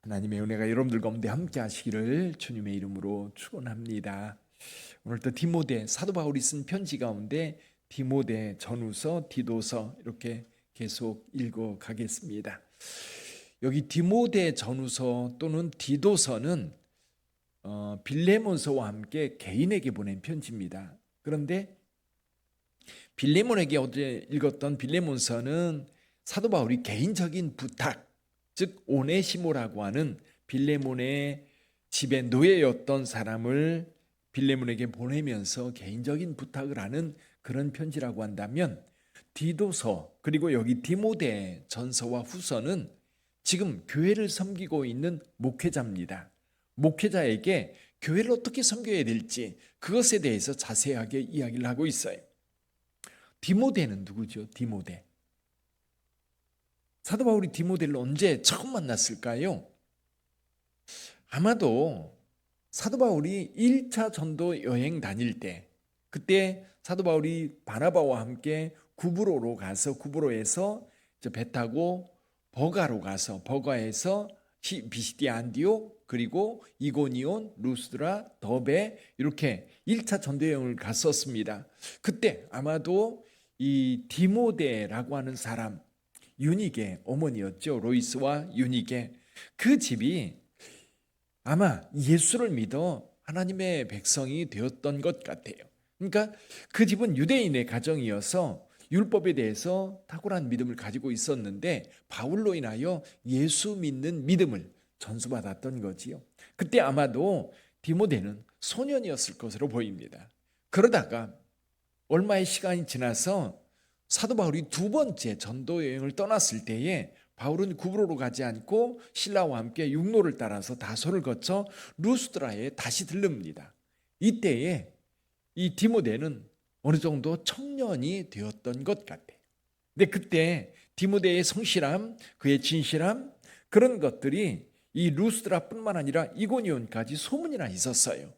하나님의 은혜가 여러분들 가운데 함께 하시기를 주님의 이름으로 축원합니다. 오늘 또 디모데, 사도 바울이 쓴 편지 가운데 디모데 전후서, 디도서 이렇게 계속 읽어 가겠습니다. 여기 디모데 전후서 또는 디도서는 빌레몬서와 함께 개인에게 보낸 편지입니다. 그런데 빌레몬에게 어제 읽었던 빌레몬서는 사도 바울이 개인적인 부탁, 즉 오네시모라고 하는 빌레몬의 집에 노예였던 사람을 빌레몬에게 보내면서 개인적인 부탁을 하는 그런 편지라고 한다면, 디도서 그리고 여기 디모데 전서와 후서는 지금 교회를 섬기고 있는 목회자입니다. 목회자에게 교회를 어떻게 섬겨야 될지 그것에 대해서 자세하게 이야기를 하고 있어요. 디모데는 누구죠? 디모데. 사도 바울이 디모데를 언제 처음 만났을까요? 아마도 사도 바울이 1차 전도 여행 다닐 때, 그때 사도 바울이 바나바와 함께 구브로로 가서 구브로에서 배 타고 버가로 가서 버가에서 비시디아 안디옥 그리고 이고니온, 루스드라, 더베 이렇게 1차 전도 여행을 갔었습니다. 그때 아마도 이 디모데라고 하는 사람, 유니게 어머니였죠. 로이스와 유니게, 그 집이 아마 예수를 믿어 하나님의 백성이 되었던 것 같아요. 그러니까 그 집은 유대인의 가정이어서 율법에 대해서 탁월한 믿음을 가지고 있었는데 바울로 인하여 예수 믿는 믿음을 전수받았던 거지요. 그때 아마도 디모데는 소년이었을 것으로 보입니다. 그러다가 얼마의 시간이 지나서 사도 바울이 두 번째 전도 여행을 떠났을 때에 바울은 구브로로 가지 않고 신라와 함께 육로를 따라서 다소를 거쳐 루스드라에 다시 들릅니다. 이때에 이 디모데는 어느 정도 청년이 되었던 것 같아요. 근데 그때 디모데의 성실함, 그의 진실함, 그런 것들이 이 루스드라뿐만 아니라 이고니온까지 소문이 나 있었어요.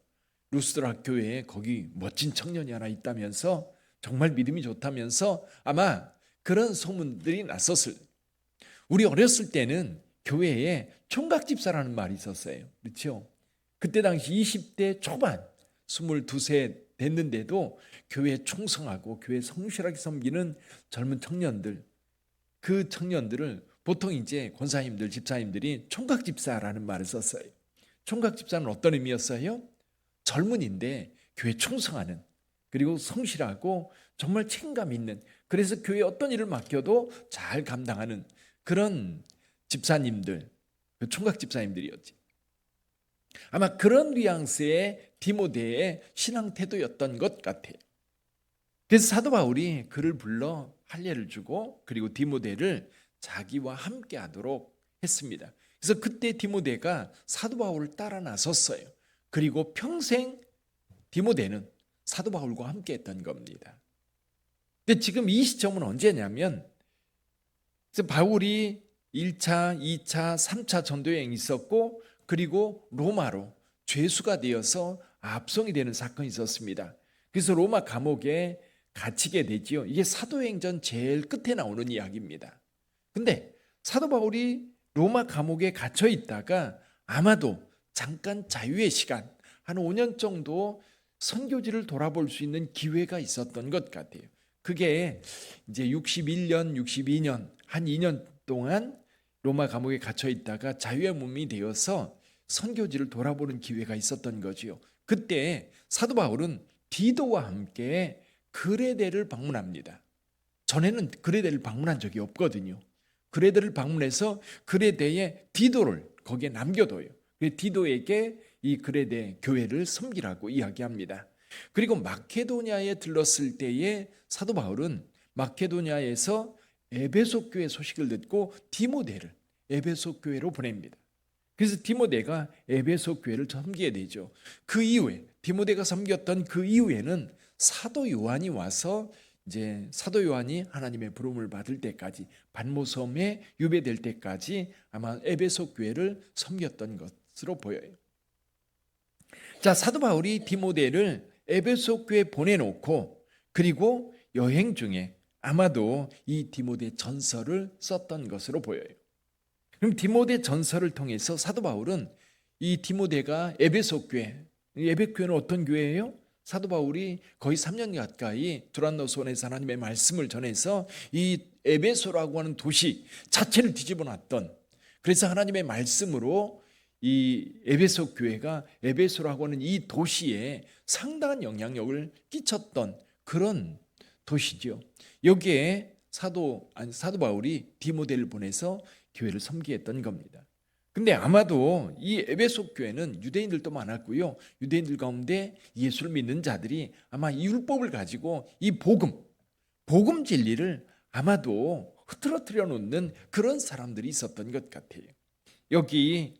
루스드라 교회에 거기 멋진 청년이 하나 있다면서, 정말 믿음이 좋다면서 아마 그런 소문들이 났었을. 우리 어렸을 때는 교회에 총각집사라는 말이 있었어요. 그렇죠? 그때 당시 20대 초반, 22세 됐는데도 교회에 충성하고 교회에 성실하게 섬기는 젊은 청년들, 그 청년들을 보통 이제 권사님들, 집사님들이 총각집사라는 말을 썼어요. 총각집사는 어떤 의미였어요? 젊은인데 교회에 충성하는, 그리고 성실하고 정말 책임감 있는, 그래서 교회에 어떤 일을 맡겨도 잘 감당하는 그런 집사님들, 총각 집사님들이었지. 아마 그런 뉘앙스의 디모데의 신앙 태도였던 것 같아요. 그래서 사도 바울이 그를 불러 할례를 주고 그리고 디모데를 자기와 함께 하도록 했습니다. 그래서 그때 디모데가 사도 바울을 따라 나섰어요. 그리고 평생 디모데는 사도 바울과 함께 했던 겁니다. 근데 지금 이 시점은 언제냐면, 바울이 1차, 2차, 3차 전도여행이 있었고, 그리고 로마로 죄수가 되어서 압송이 되는 사건이 있었습니다. 그래서 로마 감옥에 갇히게 되지요. 이게 사도행전 제일 끝에 나오는 이야기입니다. 근데 사도 바울이 로마 감옥에 갇혀 있다가 아마도 잠깐 자유의 시간, 한 5년 정도 선교지를 돌아볼 수 있는 기회가 있었던 것 같아요. 그게 이제 61년, 62년, 한 2년 동안 로마 감옥에 갇혀 있다가 자유의 몸이 되어서 선교지를 돌아보는 기회가 있었던 거지요. 그때 사도 바울은 디도와 함께 그레데를 방문합니다. 전에는 그레데를 방문한 적이 없거든요. 그레데를 방문해서 그레데에 디도를 거기에 남겨둬요. 디도에게 이 그레데 교회를 섬기라고 이야기합니다. 그리고 마케도니아에 들렀을 때에 사도 바울은 마케도니아에서 에베소 교회 소식을 듣고 디모데를 에베소 교회로 보냅니다. 그래서 디모데가 에베소 교회를 섬기게 되죠. 그 이후에 디모데가 섬겼던 그 이후에는 사도 요한이 와서 이제 사도 요한이 하나님의 부름을 받을 때까지, 반모섬에 유배될 때까지 아마 에베소 교회를 섬겼던 것으로 보여요. 자, 사도 바울이 디모데를 에베소 교회에 보내놓고 그리고 여행 중에 아마도 이 디모데 전서를 썼던 것으로 보여요. 그럼 디모데 전서를 통해서 사도 바울은 이 디모데가 에베소 교회, 에베소 교회는 어떤 교회예요? 사도 바울이 거의 3년 가까이 두란노스원에서 하나님의 말씀을 전해서 이 에베소라고 하는 도시 자체를 뒤집어 놨던, 그래서 하나님의 말씀으로 이 에베소 교회가 에베소라고 하는 이 도시에 상당한 영향력을 끼쳤던 그런 도시죠. 여기에 사도 바울이 디모데를 보내서 교회를 섬기게 했던 겁니다. 근데 아마도 이 에베소 교회는 유대인들도 많았고요. 유대인들 가운데 예수를 믿는 자들이 아마 이 율법을 가지고 이 복음 진리를 아마도 흐트러뜨려 놓는 그런 사람들이 있었던 것 같아요. 여기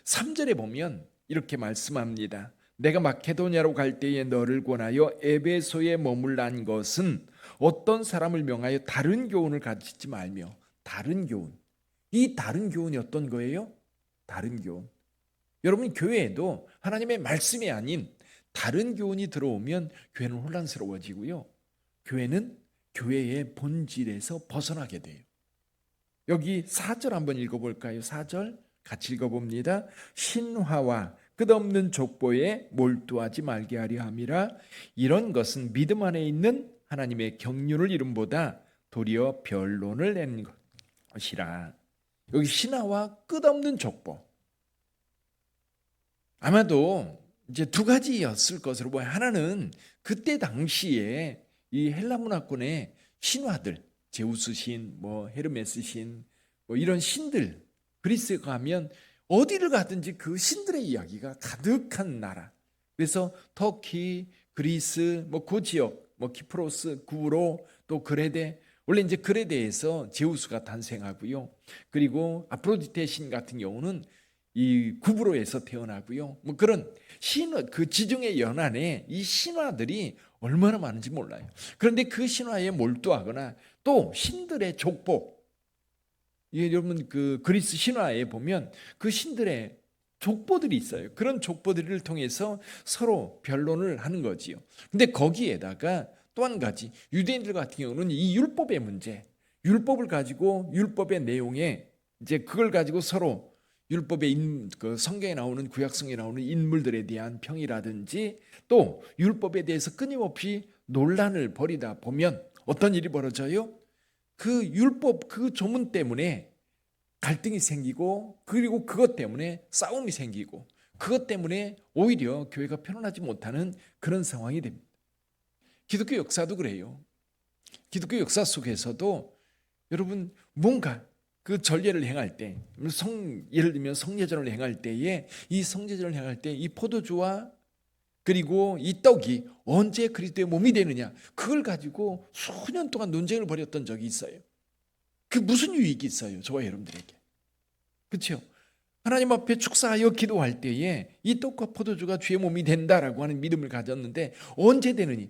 3절에 보면 이렇게 말씀합니다. 내가 마케도냐로 갈 때에 너를 권하여 에베소에 머물란 것은 어떤 사람을 명하여 다른 교훈을 가르치지 말며. 다른 교훈. 이 다른 교훈이 어떤 거예요? 다른 교훈. 여러분, 교회에도 하나님의 말씀이 아닌 다른 교훈이 들어오면 교회는 혼란스러워지고요. 교회는 교회의 본질에서 벗어나게 돼요. 여기 4절 한번 읽어볼까요? 4절 같이 읽어봅니다. 신화와 끝없는 족보에 몰두하지 말게 하려 함이라. 이런 것은 믿음 안에 있는 하나님의 경륜을 이름보다 도리어 변론을 내는 것이라. 여기 신화와 끝없는 족보. 아마도 이제 두 가지였을 것으로 보여. 하나는 그때 당시에 이 헬라 문화권의 신화들, 제우스 신, 헤르메스 신, 이런 신들, 그리스에 가면 어디를 가든지 그 신들의 이야기가 가득한 나라. 그래서 터키, 그리스, 그 지역, 키프로스, 구브로, 또 그레데. 원래 이제 그레데에서 제우스가 탄생하고요. 그리고 아프로디테 신 같은 경우는 이 구브로에서 태어나고요. 그런 신화, 그 지중해 연안에 이 신화들이 얼마나 많은지 몰라요. 그런데 그 신화에 몰두하거나 또 신들의 족보. 여러분 그 그리스 신화에 보면 그 신들의 족보들이 있어요. 그런 족보들을 통해서 서로 변론을 하는 거지요. 근데 거기에다가 또 한 가지, 유대인들 같은 경우는 이 율법의 문제, 율법을 가지고 율법의 내용에 이제 그걸 가지고 서로 율법의 그 성경에 나오는, 구약성에 나오는 인물들에 대한 평이라든지 또 율법에 대해서 끊임없이 논란을 벌이다 보면 어떤 일이 벌어져요? 그 율법 그 조문 때문에 갈등이 생기고, 그리고 그것 때문에 싸움이 생기고, 그것 때문에 오히려 교회가 편안하지 못하는 그런 상황이 됩니다. 기독교 역사도 그래요. 기독교 역사 속에서도 여러분 뭔가 그 전례를 행할 때, 예를 들면 성례전을 행할 때에 이 성례전을 행할 때 이 포도주와 그리고 이 떡이 언제 그리스도의 몸이 되느냐, 그걸 가지고 수년 동안 논쟁을 벌였던 적이 있어요. 그 무슨 유익이 있어요, 저와 여러분들에게? 그렇죠? 하나님 앞에 축사하여 기도할 때에 이 떡과 포도주가 주의 몸이 된다라고 하는 믿음을 가졌는데 언제 되느니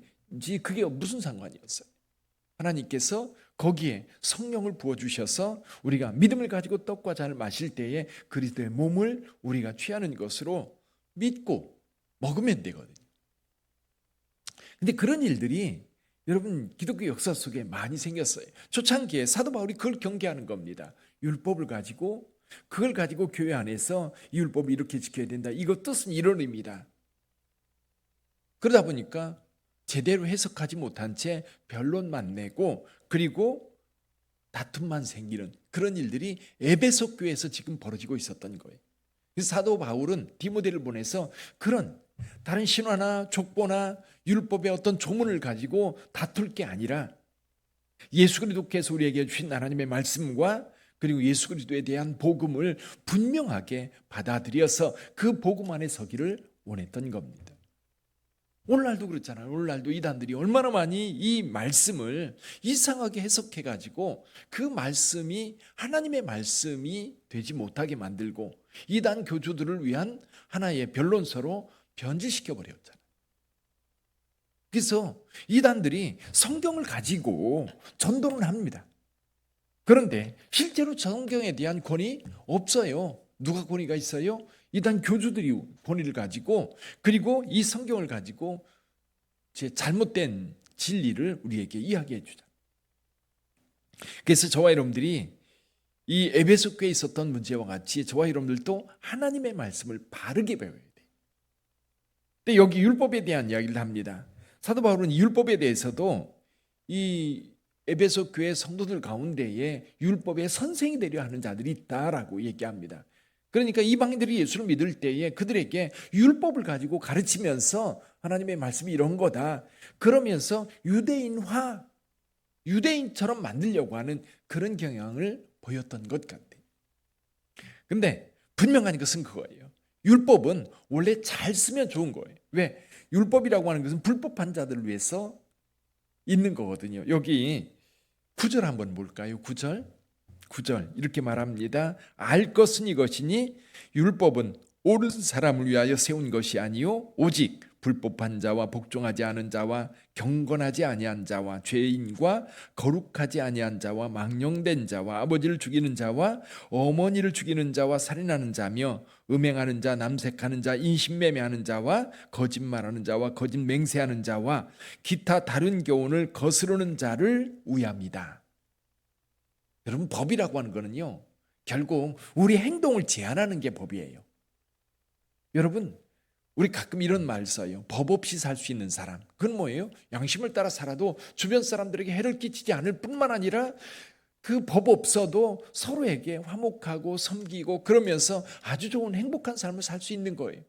그게 무슨 상관이었어요? 하나님께서 거기에 성령을 부어주셔서 우리가 믿음을 가지고 떡과 잔을 마실 때에 그리스도의 몸을 우리가 취하는 것으로 믿고 먹으면 되거든요. 근데 그런 일들이 여러분 기독교 역사 속에 많이 생겼어요. 초창기에 사도 바울이 그걸 경계하는 겁니다. 율법을 가지고, 그걸 가지고 교회 안에서 이 율법을 이렇게 지켜야 된다, 이것 뜻은 이런 의미다. 그러다 보니까 제대로 해석하지 못한 채 변론만 내고, 그리고 다툼만 생기는 그런 일들이 에베소 교회에서 지금 벌어지고 있었던 거예요. 그래서 사도 바울은 디모데를 보내서 그런 다른 신화나 족보나 율법의 어떤 조문을 가지고 다툴 게 아니라 예수 그리스도께서 우리에게 주신 하나님의 말씀과 그리고 예수 그리스도에 대한 복음을 분명하게 받아들여서 그 복음 안에 서기를 원했던 겁니다. 오늘날도 그렇잖아요. 오늘날도 이단들이 얼마나 많이 이 말씀을 이상하게 해석해가지고 그 말씀이 하나님의 말씀이 되지 못하게 만들고 이단 교주들을 위한 하나의 변론서로 변질시켜 버렸잖아요. 그래서 이단들이 성경을 가지고 전도를 합니다. 그런데 실제로 성경에 대한 권위 없어요. 누가 권위가 있어요? 이단 교주들이 권위를 가지고, 그리고 이 성경을 가지고 제 잘못된 진리를 우리에게 이야기해 주자. 그래서 저와 여러분들이 이 에베소 교회에 있었던 문제와 같이 저와 여러분들도 하나님의 말씀을 바르게 배워야 돼요. 근데 여기 율법에 대한 이야기를 합니다. 사도 바울은 율법에 대해서도 이 에베소 교회 성도들 가운데에 율법의 선생이 되려 하는 자들이 있다라고 얘기합니다. 그러니까 이방인들이 예수를 믿을 때에 그들에게 율법을 가지고 가르치면서 하나님의 말씀이 이런 거다. 그러면서 유대인처럼 만들려고 하는 그런 경향을 보였던 것 같아요. 근데 분명한 것은 그거예요. 율법은 원래 잘 쓰면 좋은 거예요. 왜? 율법이라고 하는 것은 불법한 자들을 위해서 있는 거거든요. 여기 9절 한번 볼까요? 9절 이렇게 말합니다. 알 것은 이것이니 율법은 옳은 사람을 위하여 세운 것이 아니요 오직 불법한 자와 복종하지 않은 자와 경건하지 아니한 자와 죄인과 거룩하지 아니한 자와 망령된 자와 아버지를 죽이는 자와 어머니를 죽이는 자와 살인하는 자며 음행하는 자, 남색하는 자, 인신매매하는 자와 거짓말하는 자와 거짓 맹세하는 자와 기타 다른 교훈을 거스르는 자를 위함이다. 여러분, 법이라고 하는 거는요, 결국 우리 행동을 제한하는 게 법이에요. 여러분, 우리 가끔 이런 말 써요. 법 없이 살 수 있는 사람. 그건 뭐예요? 양심을 따라 살아도 주변 사람들에게 해를 끼치지 않을 뿐만 아니라 그 법 없어도 서로에게 화목하고 섬기고 그러면서 아주 좋은 행복한 삶을 살 수 있는 거예요.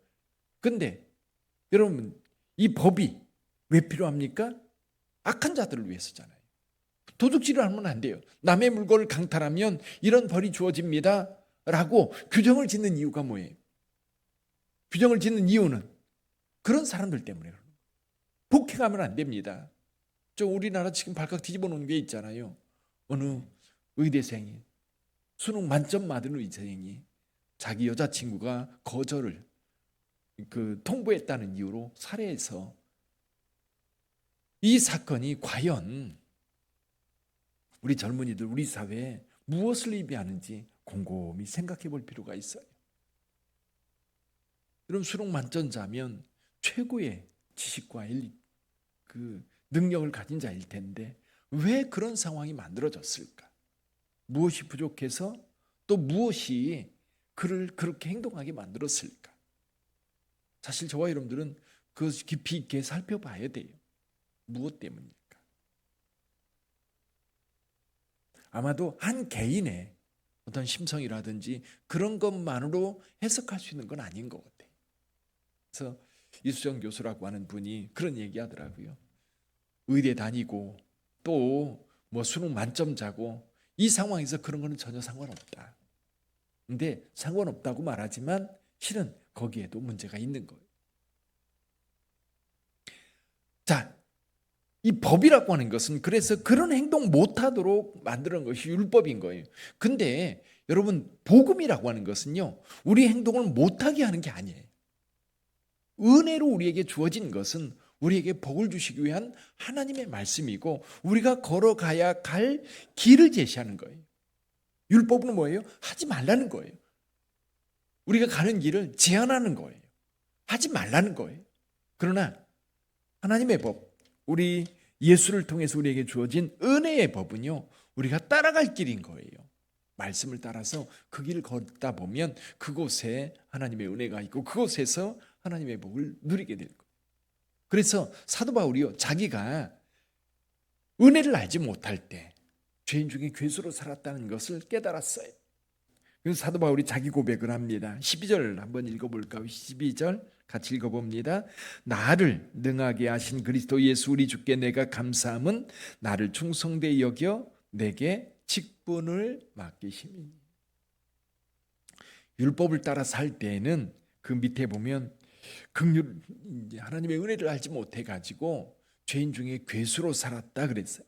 근데 여러분, 이 법이 왜 필요합니까? 악한 자들을 위해서잖아요. 도둑질을 하면 안 돼요. 남의 물건을 강탈하면 이런 벌이 주어집니다 라고 규정을 짓는 이유가 뭐예요? 규정을 짓는 이유는 그런 사람들 때문에 그래요. 폭행하면 안 됩니다. 우리나라 지금 발칵 뒤집어 놓은 게 있잖아요. 어느 의대생이, 수능 만점 받은 의대생이 자기 여자친구가 거절을 통보했다는 이유로 살해해서, 이 사건이 과연 우리 젊은이들, 우리 사회에 무엇을 의미하는지 곰곰이 생각해 볼 필요가 있어요. 여러분, 수능 만점자면 최고의 지식과 능력을 가진 자일 텐데 왜 그런 상황이 만들어졌을까? 무엇이 부족해서 또 무엇이 그를 그렇게 행동하게 만들었을까? 사실 저와 여러분들은 그것을 깊이 있게 살펴봐야 돼요. 무엇 때문일까? 아마도 한 개인의 어떤 심성이라든지 그런 것만으로 해석할 수 있는 건 아닌 것 같아요. 그래서 이수정 교수라고 하는 분이 그런 얘기 하더라고요. 의대 다니고 또 수능 만점자고 이 상황에서 그런 거는 전혀 상관없다. 근데 상관없다고 말하지만 실은 거기에도 문제가 있는 거예요. 자, 이 법이라고 하는 것은 그래서 그런 행동 못하도록 만드는 것이 율법인 거예요. 근데 여러분, 복음이라고 하는 것은요, 우리 행동을 못하게 하는 게 아니에요. 은혜로 우리에게 주어진 것은 우리에게 복을 주시기 위한 하나님의 말씀이고 우리가 걸어가야 갈 길을 제시하는 거예요. 율법은 뭐예요? 하지 말라는 거예요. 우리가 가는 길을 제한하는 거예요. 하지 말라는 거예요. 그러나 하나님의 법, 우리 예수를 통해서 우리에게 주어진 은혜의 법은요, 우리가 따라갈 길인 거예요. 말씀을 따라서 그 길을 걷다 보면 그곳에 하나님의 은혜가 있고 그곳에서 하나님의 복을 누리게 될 거예요. 그래서 사도 바울이요, 자기가 은혜를 알지 못할 때 죄인 중에 괴수로 살았다는 것을 깨달았어요. 그래서 사도 바울이 자기 고백을 합니다. 12절 한번 읽어볼까요? 12절 같이 읽어봅니다. 나를 능하게 하신 그리스도 예수 우리 주께 내가 감사함은 나를 충성되이 여겨 내게 직분을 맡기심이니. 율법을 따라 살 때에는 그 밑에 보면 하나님의 은혜를 알지 못해가지고 죄인 중에 괴수로 살았다 그랬어요.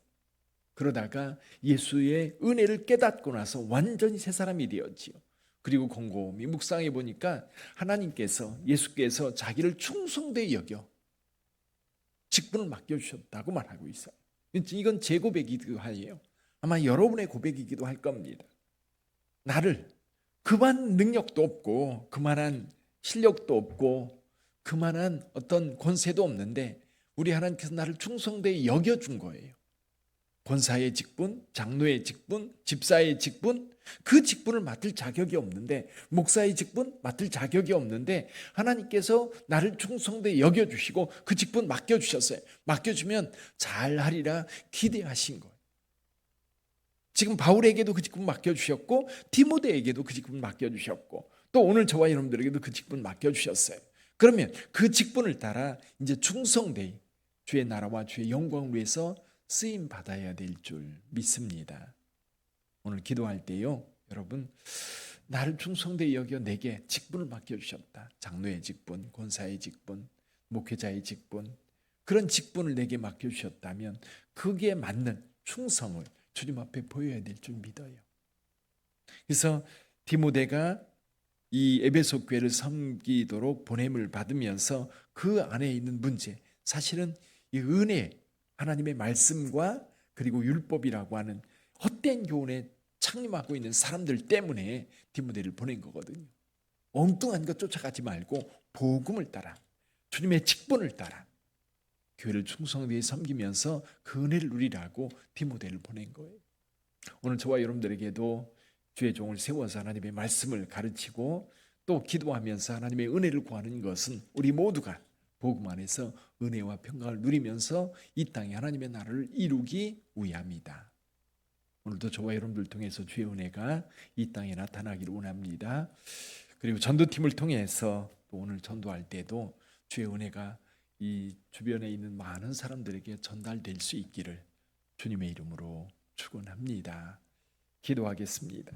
그러다가 예수의 은혜를 깨닫고 나서 완전히 새 사람이 되었지요. 그리고 곰곰이 묵상해 보니까 하나님께서, 예수께서 자기를 충성되이 여겨 직분을 맡겨주셨다고 말하고 있어요. 이건 제 고백이기도 해요. 아마 여러분의 고백이기도 할 겁니다. 나를 그만 능력도 없고 그만한 실력도 없고 그만한 어떤 권세도 없는데 우리 하나님께서 나를 충성되이 여겨준 거예요. 권사의 직분, 장로의 직분, 집사의 직분, 그 직분을 맡을 자격이 없는데, 목사의 직분 맡을 자격이 없는데 하나님께서 나를 충성되게 여겨주시고 그 직분 맡겨주셨어요. 맡겨주면 잘하리라 기대하신 거예요. 지금 바울에게도 그 직분 맡겨주셨고 디모데에게도 그 직분 맡겨주셨고 또 오늘 저와 여러분들에게도 그 직분 맡겨주셨어요. 그러면 그 직분을 따라 이제 충성되이 주의 나라와 주의 영광을 위해서 쓰임 받아야 될 줄 믿습니다. 오늘 기도할 때요, 여러분, 나를 충성되이 여겨 내게 직분을 맡겨주셨다. 장로의 직분, 권사의 직분, 목회자의 직분, 그런 직분을 내게 맡겨주셨다면 거기에 맞는 충성을 주님 앞에 보여야 될 줄 믿어요. 그래서 디모데가 이 에베소 교회를 섬기도록 보냄을 받으면서 그 안에 있는 문제, 사실은 이 은혜, 하나님의 말씀과 그리고 율법이라고 하는 헛된 교훈에 창림하고 있는 사람들 때문에 디모데를 보낸 거거든요. 엉뚱한 것 쫓아가지 말고 복음을 따라, 주님의 직분을 따라 교회를 충성되이 섬기면서 그 은혜를 누리라고 디모데를 보낸 거예요. 오늘 저와 여러분들에게도 주의 종을 세워서 하나님의 말씀을 가르치고 또 기도하면서 하나님의 은혜를 구하는 것은 우리 모두가 복음 안에서 은혜와 평강을 누리면서 이 땅에 하나님의 나라를 이루기 위함이다. 오늘도 저와 여러분들 통해서 주의 은혜가 이 땅에 나타나기를 원합니다. 그리고 전도팀을 통해서 또 오늘 전도할 때도 주의 은혜가 이 주변에 있는 많은 사람들에게 전달될 수 있기를 주님의 이름으로 축원합니다. 기도하겠습니다.